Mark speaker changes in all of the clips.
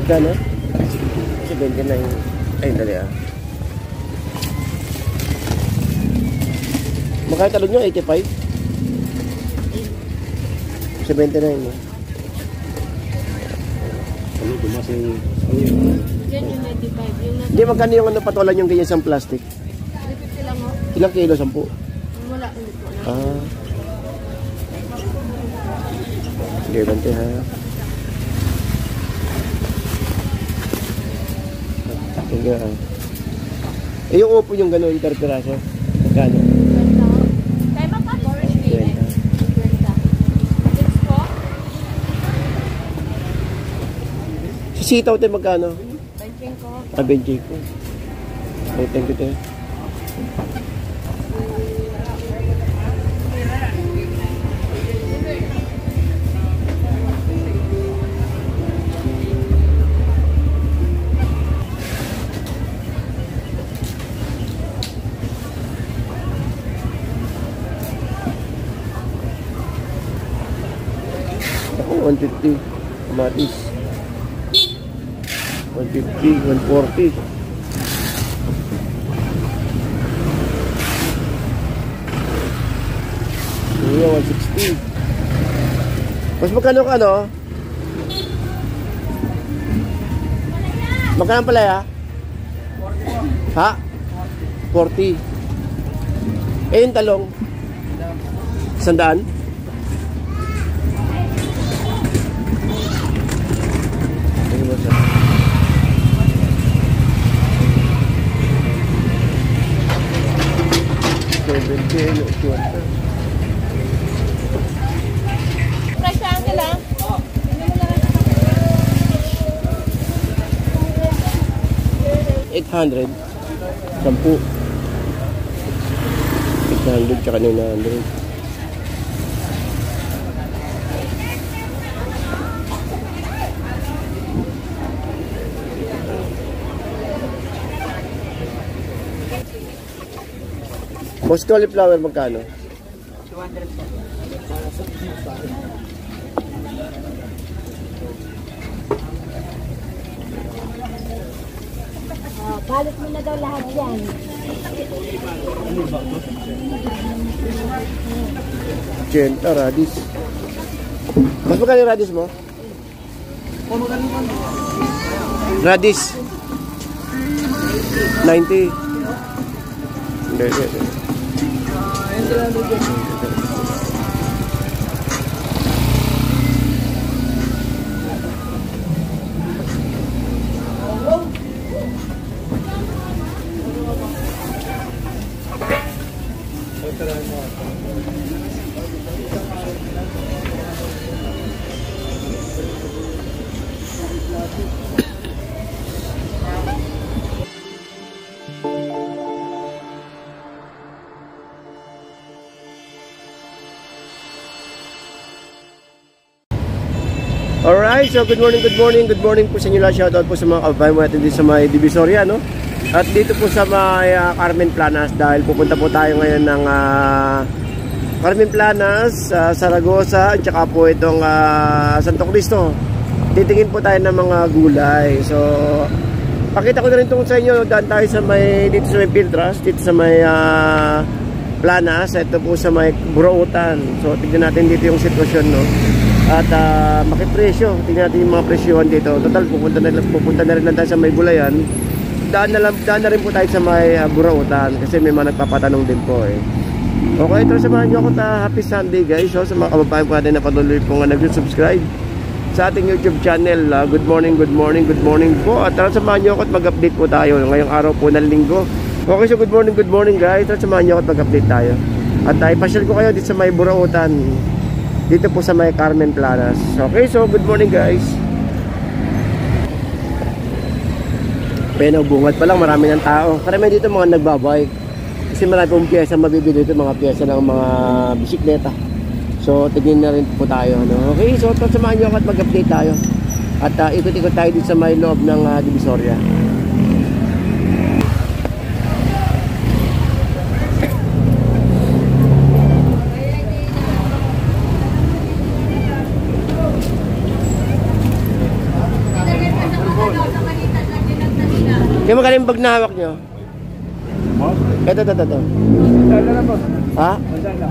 Speaker 1: Magkano? 79. Ay, dali ah. Magkano talon nyo? 85? 79 eh.
Speaker 2: Ano, dumas yung...
Speaker 3: Yan yung 95.
Speaker 1: Hindi, magkano yung ano, patulan yung ganyan sa plastic?
Speaker 3: 350 lang mo.
Speaker 1: Ilang kilo? 10?
Speaker 3: Wala, hindi po na.
Speaker 1: Ah. Sige, bante ha. Sige ha. Eh, yung upo yung gano'n, yung peraso. Magkano?
Speaker 3: 20. Kaya ba pa? 40. 20. Tips po?
Speaker 1: Si sitaw tayo magkano?
Speaker 3: Benching ko.
Speaker 1: Benching ko. Ay, thank you tayo. Ako, 150. Kamatis. 150, 140. Iya, 160. Mas magkano ka, no? Magkano pala ya? Ha? 40. Eh, yung talong? 100?
Speaker 3: Price saan ka lang?
Speaker 1: 800. 10. 800 tsaka 900. Boss, cauliflower magkano?
Speaker 3: 200 po. Balot mo na daw lahat yan.
Speaker 1: Genta, radis. Mas magkano yung radis mo? Radis. 90. Hindi. Alright, so good morning po sa inyo lahat. Shoutout po sa mga kababayan mo natin dito sa may Divisoria, no? At dito po sa may Carmen Planas, dahil pupunta po tayo ngayon ng Carmen Planas, Zaragoza, at saka po itong Santo Cristo. Titingin po tayo ng mga gulay. So, pakita ko na rin itong sa inyo, daan tayo sa may, dito sa may Piltras, dito sa may Planas, ito po sa may Burautan. So, tignan natin dito yung sitwasyon, no? At makipresyo, tingnan natin yung mga presyohan dito. Total, pupunta na rin lang tayo sa may gulayan. Daan na rin po tayo sa may Burautan kasi may mga nagpapatanong din po eh. Okay, ito samahan nyo ako. Happy Sunday guys. So, sa mga kababayan po natin na patuloy po nga nag-subscribe sa ating YouTube channel. Good morning po. At samahan nyo ako at mag-update po tayo ngayong araw po ng linggo. Okay, so good morning guys. Samahan nyo ako at mag-update tayo. At ipasyal ko kayo dito sa may Burautan, dito po sa may Carmen Planas. Okay, so good morning guys. Bungat pa lang, marami ng tao. Karami dito mga nagbabike. Kasi marami pong pyesa mabibili dito, mga pyesa ng mga bisikleta. So tignan na rin po tayo, no? Okay, so samahan nyo ako at mag-update tayo. At ikot-ikot tayo dito sa may loob ng Divisoria. Kaya magaling bag na hawak nyo? Ito.
Speaker 2: Dala na po.
Speaker 1: Ha?
Speaker 2: Dala.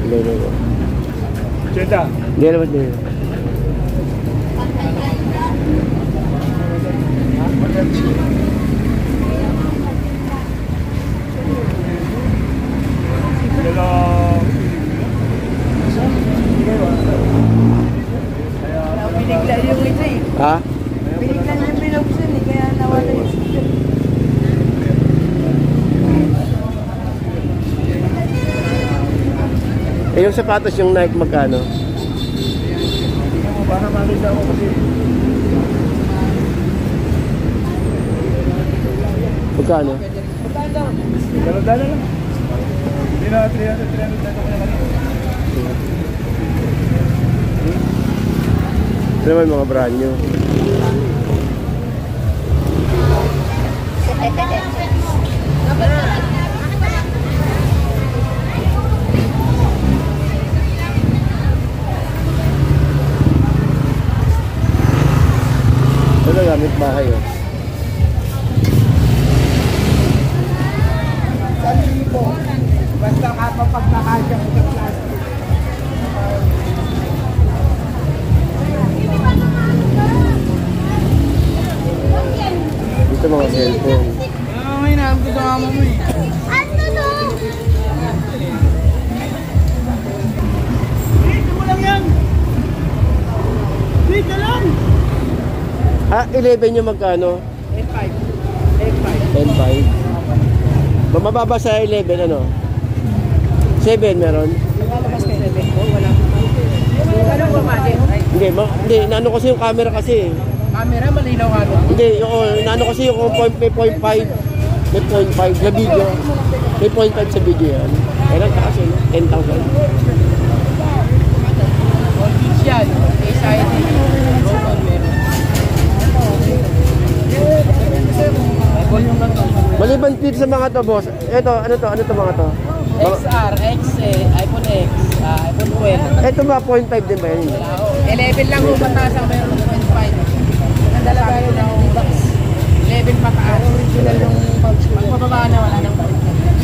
Speaker 1: Hindi.
Speaker 2: Cheta.
Speaker 1: Hindi naman din.
Speaker 3: Binigla yung ito eh.
Speaker 1: Ha?
Speaker 3: Binigla yung binuksan eh, kaya nawala yung system.
Speaker 1: Eh, yung sapatos yung Nike magkano?
Speaker 2: Para makita ko kasi.
Speaker 1: Magkano?
Speaker 2: Dala lang. Hindi na 300 ko na kanina.
Speaker 1: Ito naman mga brand new. Ito gamit bahay oh.
Speaker 3: Basta kapag nakadya ko ng plastic.
Speaker 1: Dito mga cellphone.
Speaker 3: May naam ko sa mo eh. Ano to? Dito mo lang yan. Dito lang.
Speaker 1: Ah, 11 yung magkano? 10.5. Mababa sa 11 ano? 7 meron?
Speaker 3: Nagalabas kay Rebek ko, wala. Ano ba mali?
Speaker 1: Hindi, naano kasi yung camera kasi.
Speaker 3: Camera, malinaw ka doon.
Speaker 1: Hindi, yung naano kasi yung may 0.5 na video. May 0.5 sa video yan. Kailan taas yun? 10,000.
Speaker 3: Official, SID, Roman meron.
Speaker 1: Maliban dito sa mga to, boss. Ito, ano to mga to?
Speaker 3: XR, XA, iPhone X, iPhone 12.
Speaker 1: Ito ba, 0.5 din ba yan?
Speaker 3: 11 lang yung pataas ang mayroon ng 0.5. Nandala tayo ng box. 11 pataas. Original yung box. Pag mababa na, wala nang box.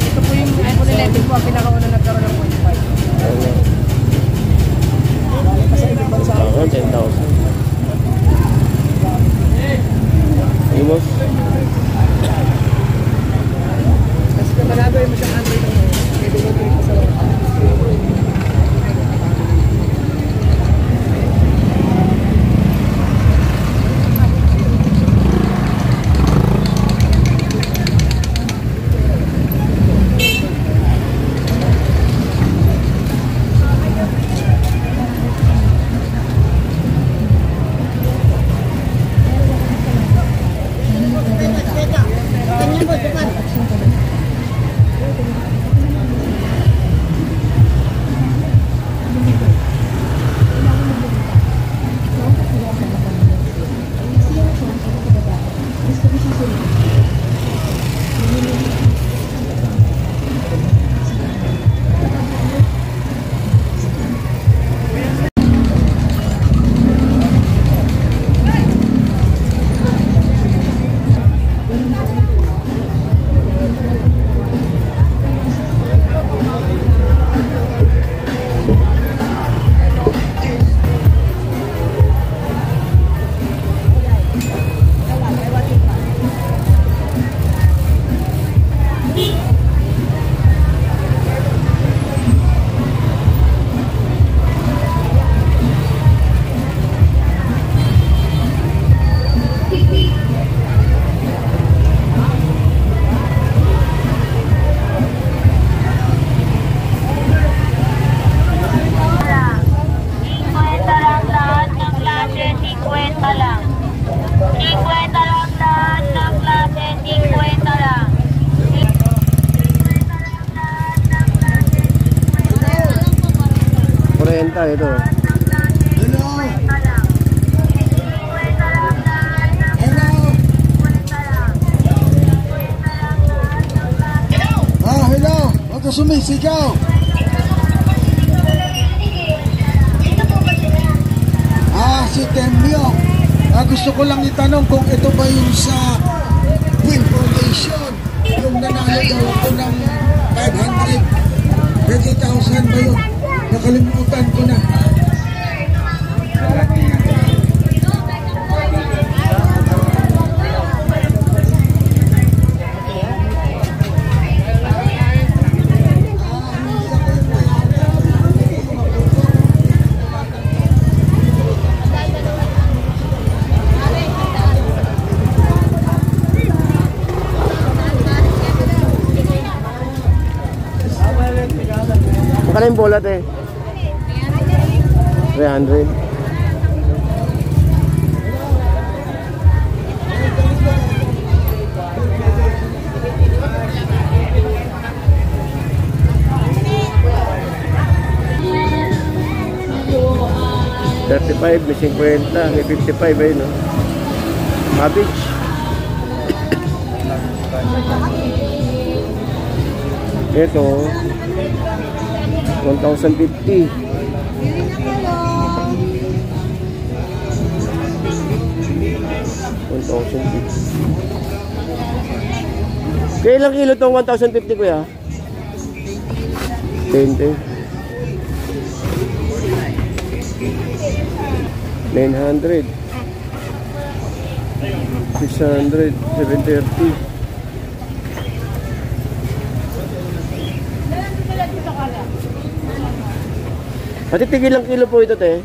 Speaker 3: Ito po yung iPhone 11 po ang pinakauna nagkaroon ng 0.5.
Speaker 1: Oo, 10,000. Hey, boss.
Speaker 3: Kasi kamalado yung masyang Android ng pwede mo ito sa
Speaker 1: ito.
Speaker 2: Hello. Huwag ka sumisigaw.
Speaker 4: si Temyo. Gusto ko lang itanong kung ito ba yung sa Win Foundation, yung nanalo daw ako ng 530,000 ba yun? Nakalimutan ko na.
Speaker 1: Magkano yung bola, te? 300. $35, may 50, may 55 ayun, no? Cabbage. Ito 1,050. Kaya ilang kilo itong 1,050, kuya? 20. 900. 600. 730. Pati tigil lang kilo po ito, te.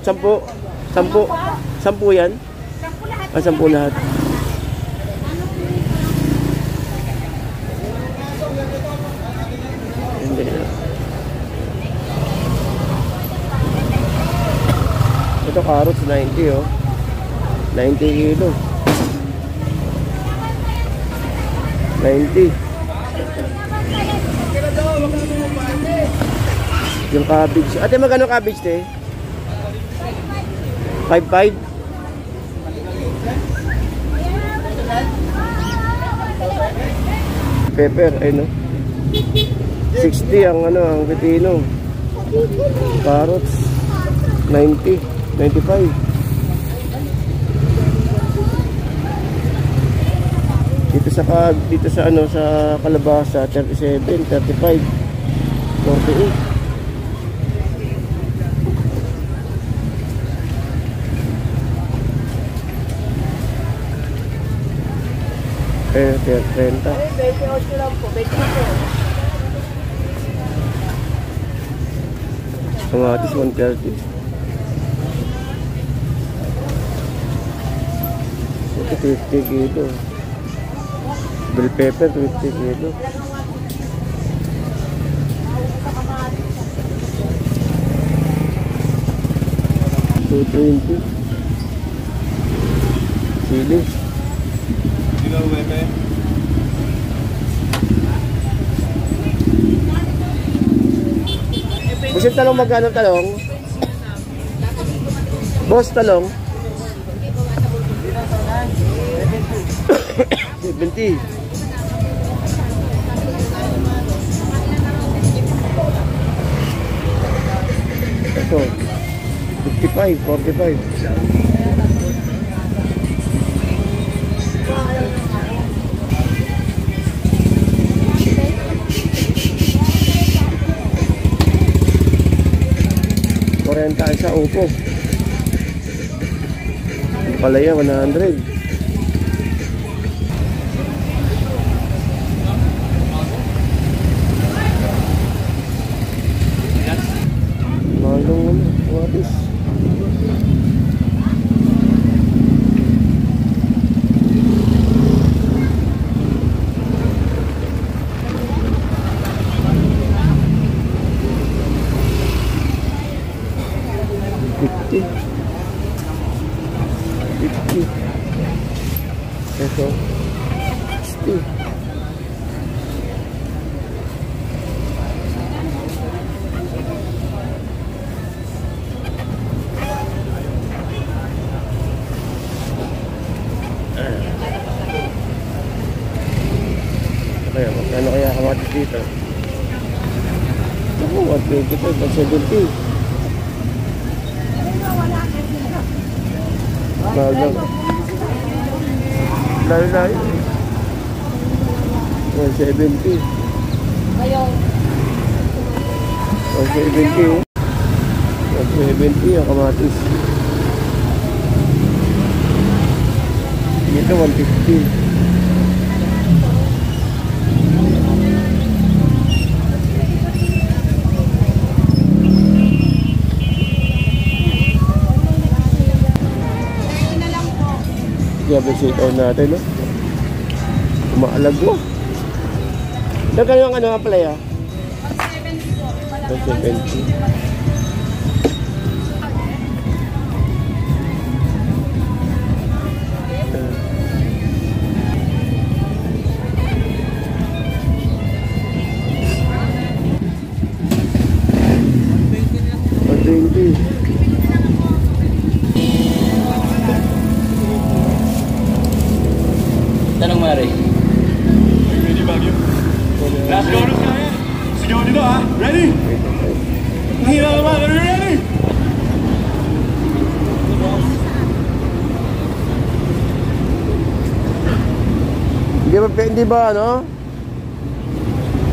Speaker 1: 10. 10 yan? 10 lahat. Hindi na. Ito carrots 90, oh. 90 kilo. 90. Yung cabbage. Ate, magkano cabbage, te? 5.5? Pepper, ay no? 60 ang ano, ang pepino. Carrots 90, 95. Dito sa ano, sa kalabasa 37, 35, 48. Eh, 30. Kamatis 130. Ito 50 kilo. Bell pepper 50 kilo. $220. Sili. Busit talong, magkano talong? Boss talong? 70. Ito 55, 45. Sa upo palaya 100. Malong watis. Ito 60. Kaya magkano kaya kamatis dito? Ako, 125, 170. Bagang. Layo-layo. 170.
Speaker 3: Ngayon,
Speaker 1: 170. 170 ang kamatis. Dito 150. Grabe sit-out natin, no? Umaalag mo. Nagkano yung ano nga pala, ya? 170.
Speaker 5: Tanong Mari.
Speaker 2: Ready, Baguio? Last chorus na yan. Sigaw nito ha. Ready? Hila naman. Are you ready?
Speaker 1: Hindi ba ano?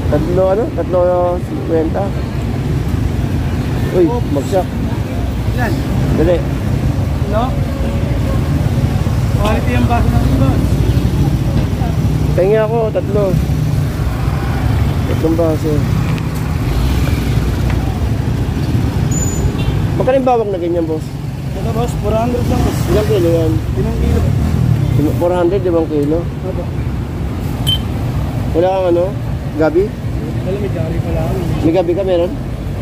Speaker 1: Tatlo 50. Uy, magsak.
Speaker 2: Ilan?
Speaker 1: Dali.
Speaker 2: No? Quality ang baso ng boss.
Speaker 1: Pengi ako, tatlo. Tatlong baso. Magkano yung bawang na ganyan, boss?
Speaker 2: Ito boss, 400 lang boss.
Speaker 1: Ilang kilo yan?
Speaker 2: 5 kilo.
Speaker 1: 400, 5 kilo.
Speaker 2: Ito.
Speaker 1: Wala kang ano? Gabi?
Speaker 2: Alam, may gabi pala ako.
Speaker 1: May gabi ka meron?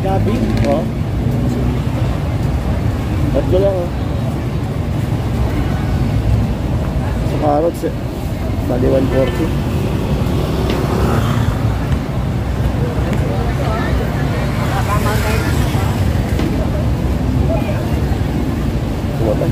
Speaker 2: Gabi?
Speaker 1: Oo. Tatlo lang, oh. Sa carrots, bali 140. Tumatay.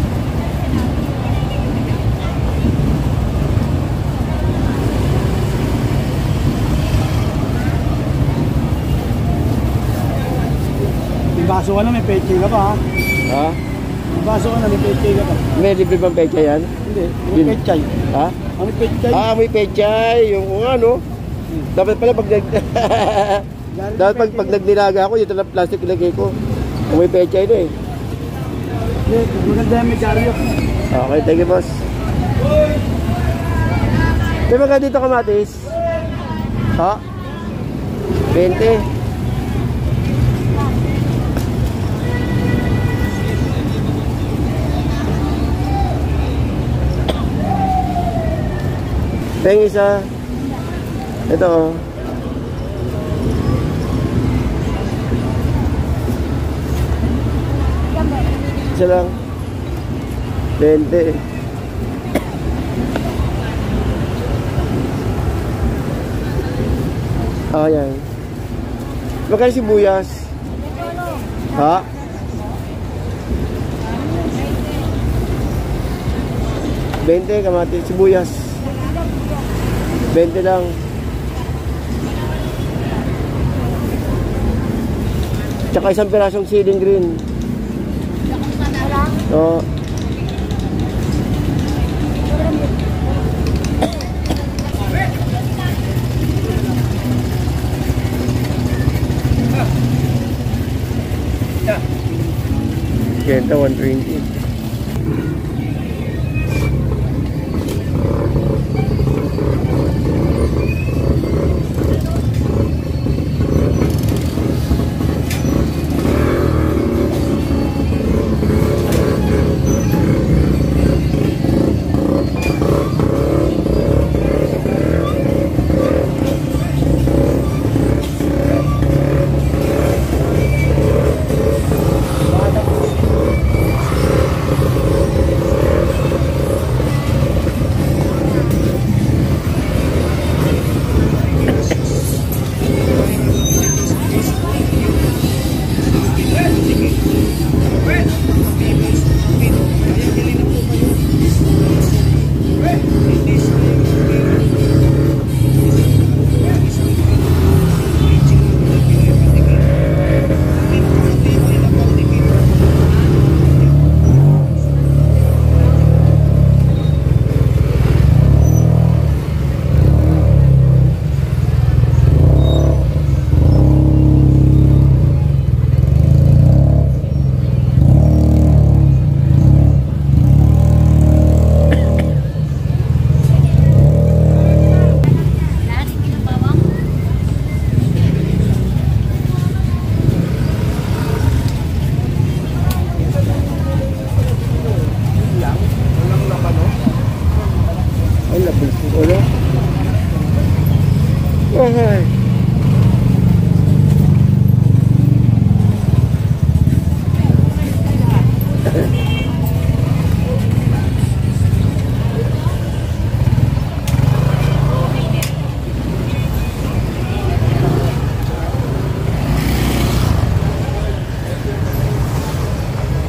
Speaker 2: May baso ka na, may peche ka pa ha.
Speaker 1: Ha?
Speaker 2: May baso ka na, may peche ka pa.
Speaker 1: May libre bang pecha yan?
Speaker 2: Hindi, may
Speaker 1: Yun.
Speaker 2: pechay.
Speaker 1: Ha?
Speaker 2: May pechay.
Speaker 1: Ah, may pechay. Yung ano. Dapat pala pag dapat pag nagnilaga ako, yung talang plastic ilagay ko. Kung may pechay na eh.
Speaker 2: Maganda yung may garyo.
Speaker 1: Okay, thank you, boss. May mga dito kamatis? Ha? 20. Peng isa. Ito oh. Isa lang. 20. Ah, yan. Magkano sibuyas? Ha? $20 kamatis, sibuyas. 20 lang. Tsaka isang pirasong siling green. Oo. Kenta 120.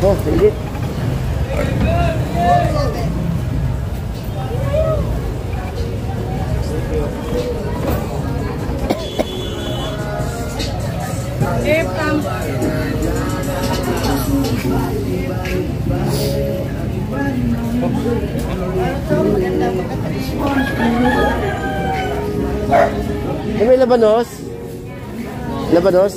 Speaker 1: Oh, higit. May labanos? Labanos?